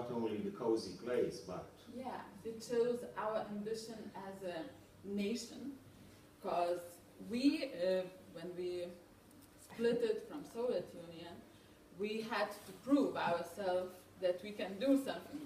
not only the cozy place, but... Yeah, it shows our ambition as a nation, because we, when we split it from Soviet Union, we had to prove ourselves that we can do something,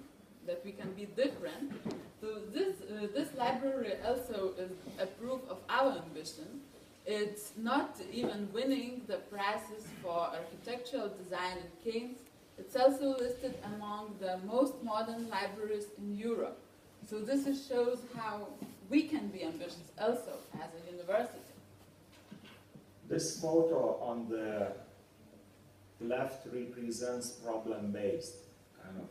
that we can be different. So this library also is a proof of our ambition. It's not even winning the prizes for architectural design in Cannes. It's also listed among the most modern libraries in Europe. So this shows how we can be ambitious also as a university. This photo on the left represents problem-based.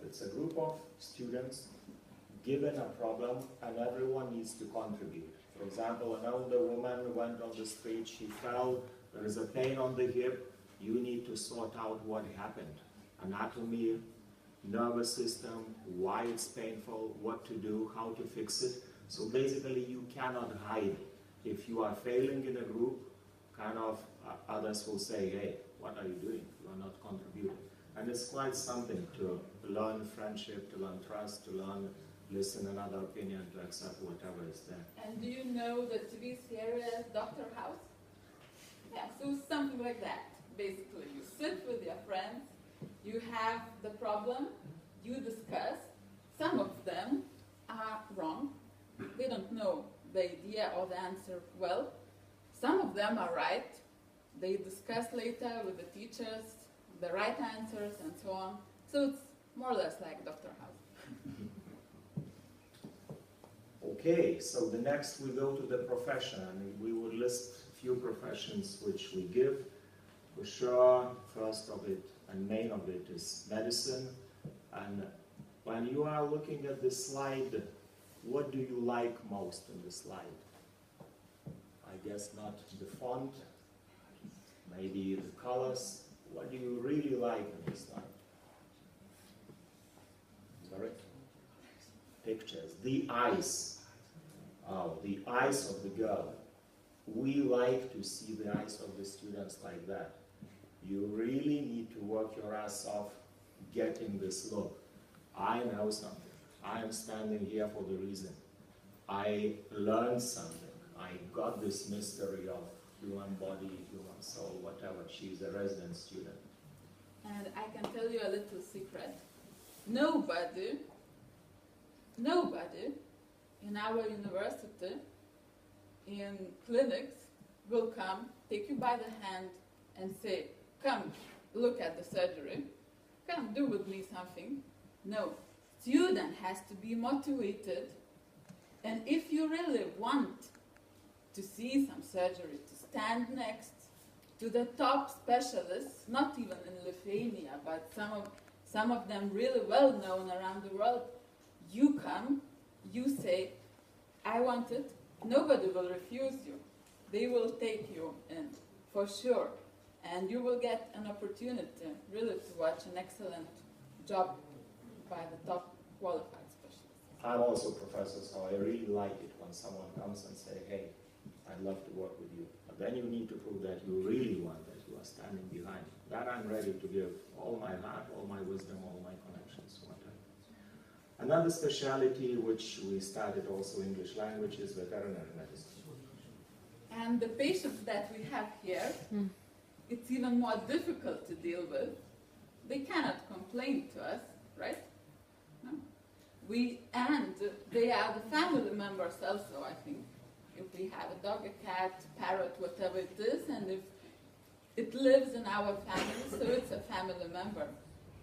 It's a group of students given a problem and everyone needs to contribute. For example, an older woman went on the street, she fell, there is a pain on the hip, you need to sort out what happened. Anatomy, nervous system, why it's painful, what to do, how to fix it. So basically you cannot hide. If you are failing in a group, others will say, hey, what are you doing? You are not contributing. And it's quite something to learn friendship, to learn trust, to learn listen another opinion, to accept whatever is there. And do you know the TV series Dr. House? Yeah, so something like that. Basically, you sit with your friends, you have the problem, you discuss. Some of them are wrong. They don't know the idea or the answer well. Some of them are right. They discuss later with the teachers the right answers and so on. So it's more or less like Dr. House. Okay, so the next we go to the profession. We would list a few professions which we give. For sure, first of it and main of it is medicine. And when you are looking at this slide, what do you like most in the slide? I guess not the font, maybe the colors. What do you really like in this slide? Sorry? Pictures. The eyes. Oh, the eyes of the girl. We like to see the eyes of the students like that. You really need to work your ass off getting this look. I know something. I am standing here for the reason. I learned something. I got this mystery of human body, human soul, whatever. She's a resident student. And I can tell you a little secret. Nobody in our university, in clinics, will come, take you by the hand and say, come, look at the surgery, come, do with me something. No, student has to be motivated, and if you really want to see some surgery, to stand next to the top specialists, not even in Lithuania, but some of them really well known around the world, you come, you say, I want it, nobody will refuse you. They will take you in, for sure. And you will get an opportunity, really, to watch an excellent job by the top qualified specialists. I'm also a professor, so I really like it when someone comes and say, hey, I'd love to work with you. But then you need to prove that you really want that, you are standing behind it. That I'm ready to give all my heart, all my wisdom, all my connections, whatever. Another specialty which we started also English language is veterinary medicine. And the patients that we have here, it's even more difficult to deal with. They cannot complain to us, right? No? And they are the family members also, I think. If we have a dog, a cat, parrot, whatever it is, and if it lives in our family, so it's a family member.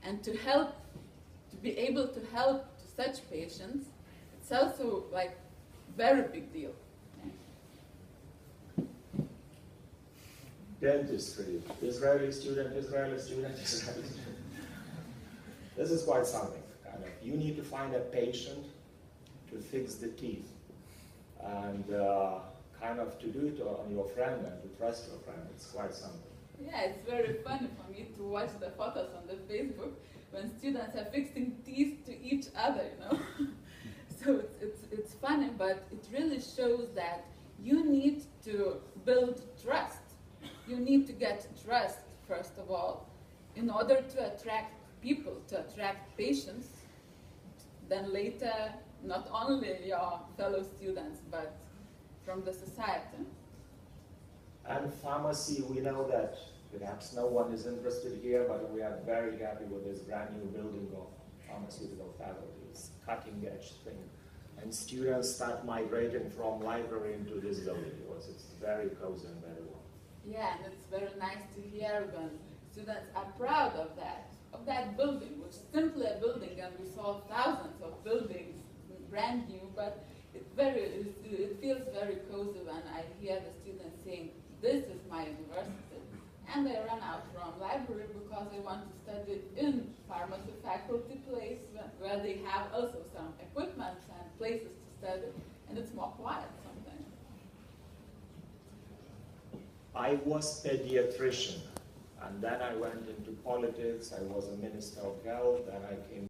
And to help, to be able to help to such patients, it's also like very big deal. Dentistry, Israeli student, Israeli student, Israeli student. This is quite something, kind of. You need to find a patient to fix the teeth. And kind of to do it on your friend and to trust your friend, it's quite something. Yeah, it's very funny for me to watch the photos on the Facebook when students are fixing teeth to each other, you know. So it's funny, but it really shows that you need to build trust. You need to get trust, first of all, in order to attract people, to attract patients. then later, not only your fellow students, but from the society. And pharmacy, we know that perhaps no one is interested here, but we are very happy with this brand new building of pharmaceutical faculty. It's cutting edge thing. And students start migrating from library into this building because it's very cozy and very warm. Yeah, and it's very nice to hear when students are proud of that building, which is simply a building, and we saw thousands of buildings, brand new, but it feels very cozy when I hear the students saying, this is my university. And they run out from library because they want to study in pharmacy faculty place where they have also some equipment and places to study, and it's more quiet sometimes. I was pediatrician, and then I went into politics. I was a minister of health, and I came